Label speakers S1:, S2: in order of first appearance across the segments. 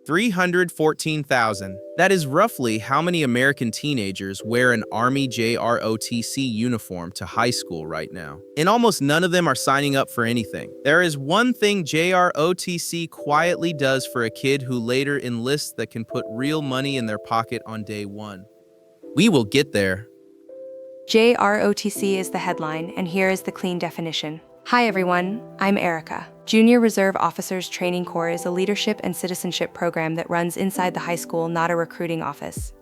S1: 314,000. That is roughly how many American teenagers wear an Army JROTC uniform to high school right now. And almost none of them are signing up for anything. There is one thing JROTC quietly does for a kid who later enlists that can put real money in their pocket on day one. We will get there.
S2: JROTC is the headline, and here is the clean definition. Hi everyone, I'm Erica. Junior Reserve Officers Training Corps is a leadership and citizenship program that runs inside the high school, not a recruiting office.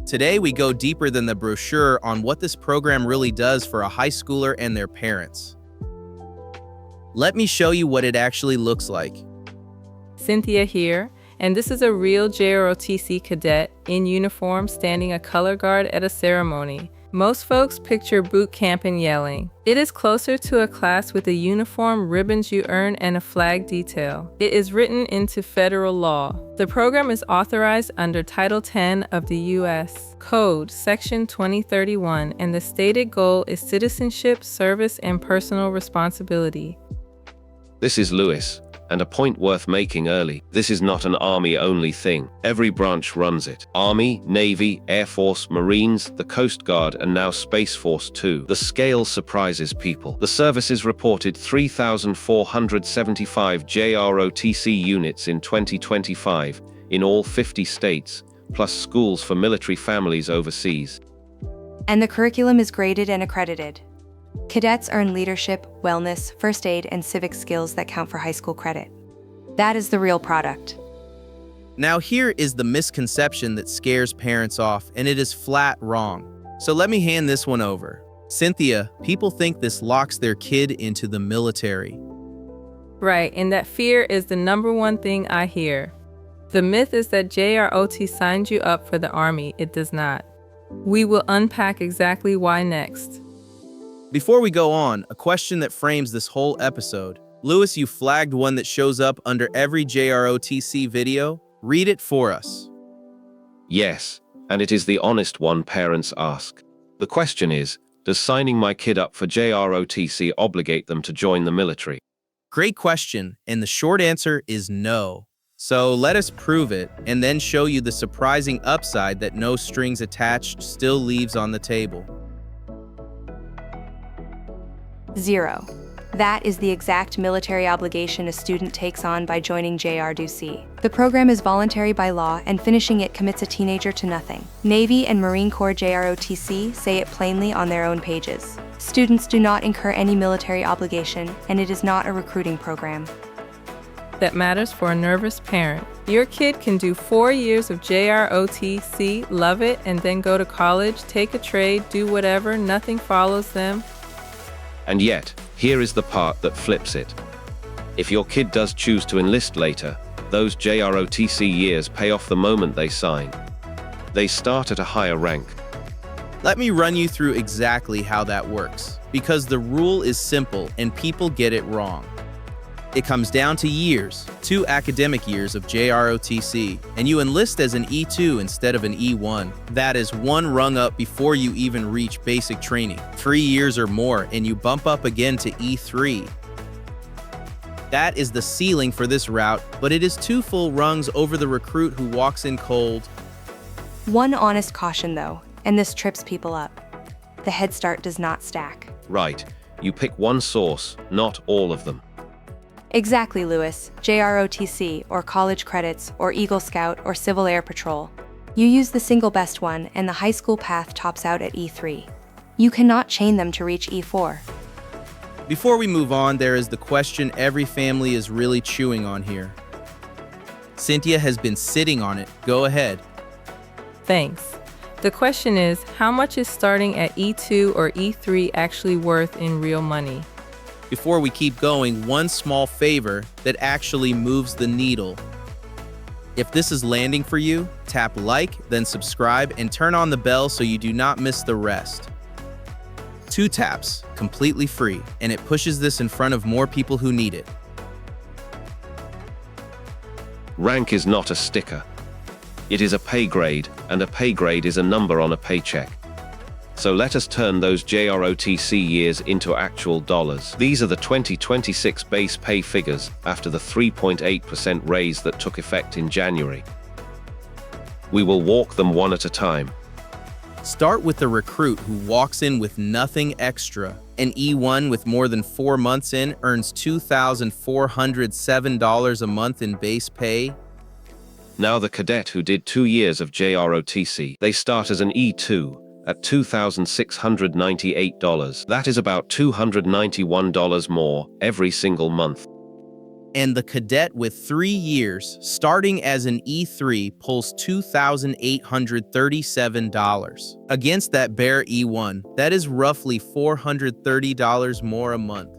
S1: Today we go deeper than the brochure on what this program really does for a high schooler and their parents. Let me show you what it actually looks like.
S3: Cynthia here, and this is a real JROTC cadet in uniform standing a color guard at a ceremony. Most folks picture boot camp and yelling. It is closer to a class with a uniform, ribbons you earn, and a flag detail. It is written into federal law. The program is authorized under Title 10 of the U.S. Code, Section 2031, and the stated goal is citizenship, service, and personal responsibility.
S4: This is Lewis, and a point worth making early. This is not an Army-only thing. Every branch runs it. Army, Navy, Air Force, Marines, the Coast Guard, and now Space Force too. The scale surprises people. The services reported 3,475 JROTC units in 2025 in all 50 states, plus schools for military families overseas.
S2: And the curriculum is graded and accredited. Cadets earn leadership, wellness, first aid, and civic skills that count for high school credit. That is the real product.
S1: Now here is the misconception that scares parents off, and it is flat wrong. So let me hand this one over. Cynthia, people think this locks their kid into the military.
S3: Right, and that fear is the number one thing I hear. The myth is that JROT signs you up for the Army. It does not. We will unpack exactly why next.
S1: Before we go on, a question that frames this whole episode. Lewis, you flagged one that shows up under every JROTC video. Read it for us.
S4: Yes, and it is the honest one parents ask. The question is, does signing my kid up for JROTC obligate them to join the military?
S1: Great question, and the short answer is no. So let us prove it, and then show you the surprising upside that no strings attached still leaves on the table.
S2: 0. That is the exact military obligation a student takes on by joining JROTC. The program is voluntary by law, and finishing it commits a teenager to nothing. Navy and Marine Corps JROTC say it plainly on their own pages. Students do not incur any military obligation, and it is not a recruiting program.
S3: That matters for a nervous parent. Your kid can do 4 years of JROTC, love it, and then go to college, take a trade, do whatever, nothing follows them.
S4: And yet, here is the part that flips it. If your kid does choose to enlist later, those JROTC years pay off the moment they sign. They start at a higher rank.
S1: Let me run you through exactly how that works, because the rule is simple and people get it wrong. It comes down to years, 2 academic years of JROTC, and you enlist as an E2 instead of an E1. That is 1 rung up before you even reach basic training. 3 years or more, and you bump up again to E3. That is the ceiling for this route, but it is 2 full rungs over the recruit who walks in cold.
S2: One honest caution though, and this trips people up. The Head Start does not stack.
S4: Right, you pick one source, not all of them.
S2: Exactly, Lewis. JROTC, or college credits, or Eagle Scout, or Civil Air Patrol. You use the single best one, and the high school path tops out at E3. You cannot chain them to reach E4.
S1: Before we move on, there is the question every family is really chewing on here. Cynthia has been sitting on it. Go ahead.
S3: Thanks. The question is, how much is starting at E2 or E3 actually worth in real money?
S1: Before we keep going, one small favor that actually moves the needle. If this is landing for you, tap like, then subscribe, and turn on the bell so you do not miss the rest. 2 taps, completely free, and it pushes this in front of more people who need it.
S4: Rank is not a sticker. It is a pay grade, and a pay grade is a number on a paycheck. So let us turn those JROTC years into actual dollars. These are the 2026 base pay figures after the 3.8% raise that took effect in January. We will walk them one at a time.
S1: Start with the recruit who walks in with nothing extra. An E1 with more than 4 months in earns $2,407 a month in base pay.
S4: Now the cadet who did 2 years of JROTC, they start as an E2 at $2,698. That is about $291 more every single month.
S1: And the cadet with 3 years, starting as an E3, pulls $2,837. Against that bare E1, that is roughly $430 more a month.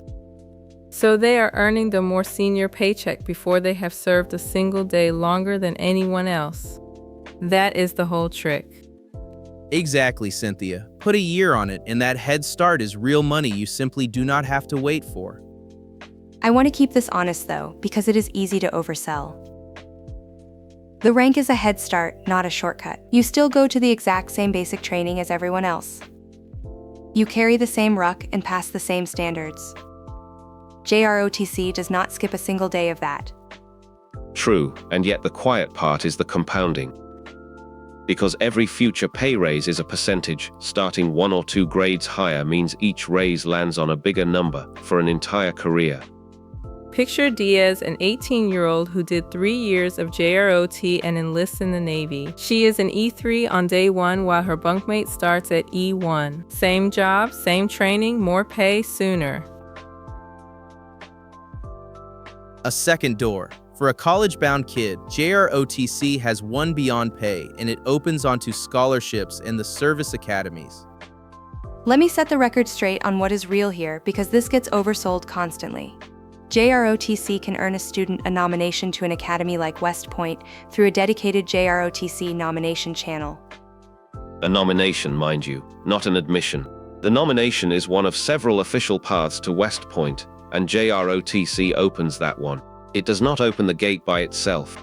S3: So they are earning the more senior paycheck before they have served a single day longer than anyone else. That is the whole trick.
S1: Exactly, Cynthia. Put a year on it, and that head start is real money you simply do not have to wait for.
S2: I want to keep this honest though, because it is easy to oversell. The rank is a head start, not a shortcut. You still go to the exact same basic training as everyone else. You carry the same ruck and pass the same standards. JROTC does not skip a single day of that.
S4: True, and yet the quiet part is the compounding. Because every future pay raise is a percentage, starting 1 or 2 grades higher means each raise lands on a bigger number for an entire career.
S3: Picture Diaz, an 18-year-old who did 3 years of JROT and enlists in the Navy. She is an E3 on day 1 while her bunkmate starts at E1. Same job, same training, more pay sooner.
S1: A second door. For a college-bound kid, JROTC has one beyond pay, and it opens onto scholarships and the service academies.
S2: Let me set the record straight on what is real here, because this gets oversold constantly. JROTC can earn a student a nomination to an academy like West Point through a dedicated JROTC nomination channel.
S4: A nomination, mind you, not an admission. The nomination is one of several official paths to West Point, and JROTC opens that one. It does not open the gate by itself.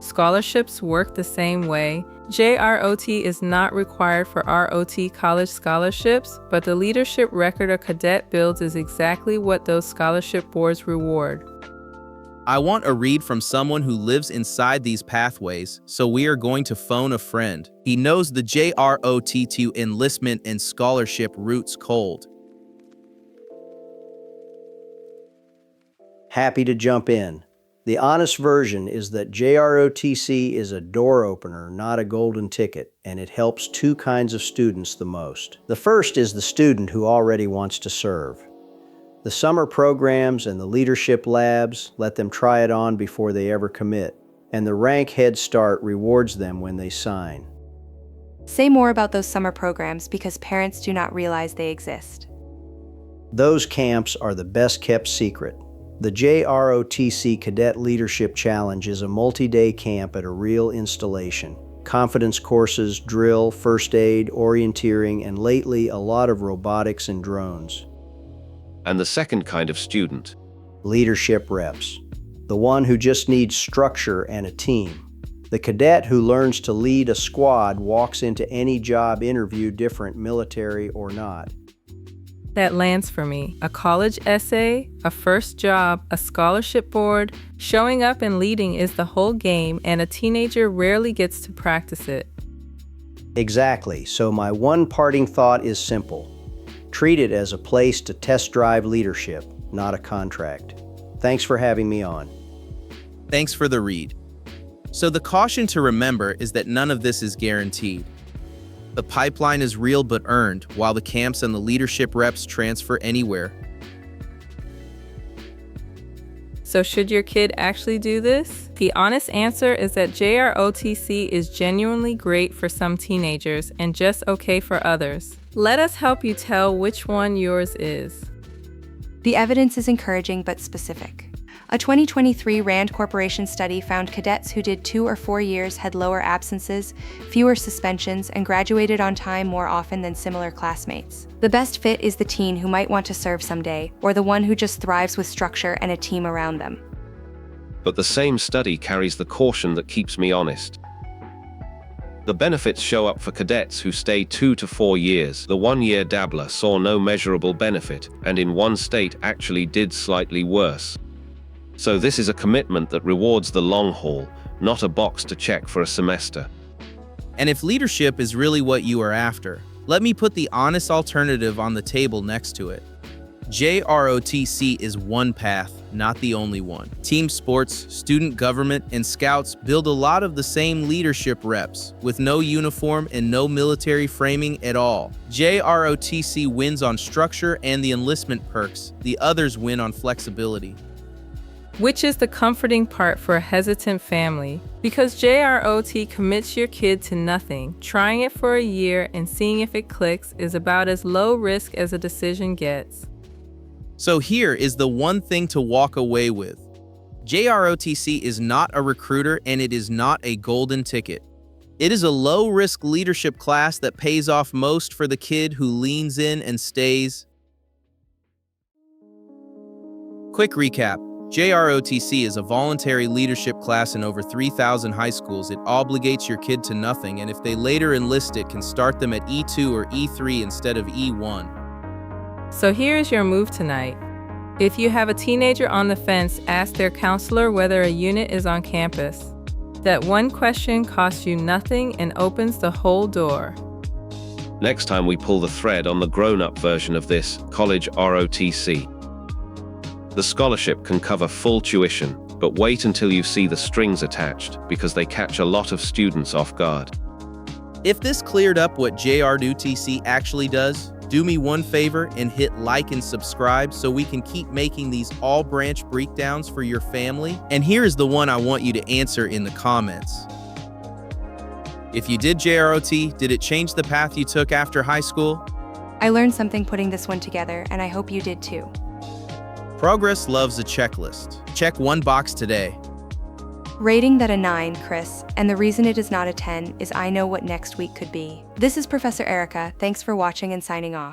S3: Scholarships work the same way. JROT is not required for ROT college scholarships, but the leadership record a cadet builds is exactly what those scholarship boards reward.
S1: I want a read from someone who lives inside these pathways, so we are going to phone a friend. He knows the JROT2 enlistment and scholarship routes cold.
S5: Happy to jump in. The honest version is that JROTC is a door opener, not a golden ticket, and it helps 2 kinds of students the most. The first is the student who already wants to serve. The summer programs and the leadership labs let them try it on before they ever commit, and the rank head start rewards them when they sign.
S2: Say more about those summer programs because parents do not realize they exist.
S5: Those camps are the best kept secret. The JROTC Cadet Leadership Challenge is a multi-day camp at a real installation. Confidence courses, drill, first aid, orienteering, and lately a lot of robotics and drones.
S4: And the second kind of student?
S5: Leadership reps. The one who just needs structure and a team. The cadet who learns to lead a squad walks into any job interview different, military or not.
S3: That lands for me. A college essay, a first job, a scholarship board. Showing up and leading is the whole game, and a teenager rarely gets to practice it.
S5: Exactly. So my one parting thought is simple. Treat it as a place to test drive leadership, not a contract. Thanks for having me on.
S1: Thanks for the read. So the caution to remember is that none of this is guaranteed. The pipeline is real but earned, while the camps and the leadership reps transfer anywhere.
S3: So should your kid actually do this? The honest answer is that JROTC is genuinely great for some teenagers and just okay for others. Let us help you tell which one yours is.
S2: The evidence is encouraging but specific. A 2023 RAND Corporation study found cadets who did 2 or 4 years had lower absences, fewer suspensions, and graduated on time more often than similar classmates. The best fit is the teen who might want to serve someday, or the one who just thrives with structure and a team around them.
S4: But the same study carries the caution that keeps me honest. The benefits show up for cadets who stay 2 to 4 years. The 1-year dabbler saw no measurable benefit, and in one state actually did slightly worse. So this is a commitment that rewards the long haul, not a box to check for a semester.
S1: And if leadership is really what you are after, let me put the honest alternative on the table next to it. JROTC is one path, not the only one. Team sports, student government, and scouts build a lot of the same leadership reps, with no uniform and no military framing at all. JROTC wins on structure and the enlistment perks. The others win on flexibility.
S3: Which is the comforting part for a hesitant family, because JROT commits your kid to nothing. Trying it for a year and seeing if it clicks is about as low risk as a decision gets.
S1: So here is the one thing to walk away with. JROTC is not a recruiter and it is not a golden ticket. It is a low-risk leadership class that pays off most for the kid who leans in and stays. Quick recap. JROTC is a voluntary leadership class in over 3,000 high schools. It obligates your kid to nothing, and if they later enlist, it can start them at E2 or E3 instead of E1.
S3: So here is your move tonight. If you have a teenager on the fence, ask their counselor whether a unit is on campus. That one question costs you nothing and opens the whole door.
S4: Next time we pull the thread on the grown-up version of this, college ROTC. The scholarship can cover full tuition, but wait until you see the strings attached, because they catch a lot of students off guard.
S1: If this cleared up what JROTC actually does, do me one favor and hit like and subscribe so we can keep making these all-branch breakdowns for your family. And here is the one I want you to answer in the comments. If you did JROT, did it change the path you took after high school?
S2: I learned something putting this one together, and I hope you did too.
S1: Progress loves a checklist. Check one box today.
S2: Rating that a 9, Chris, and the reason it is not a 10 is I know what next week could be. This is Professor Erica. Thanks for watching and signing off.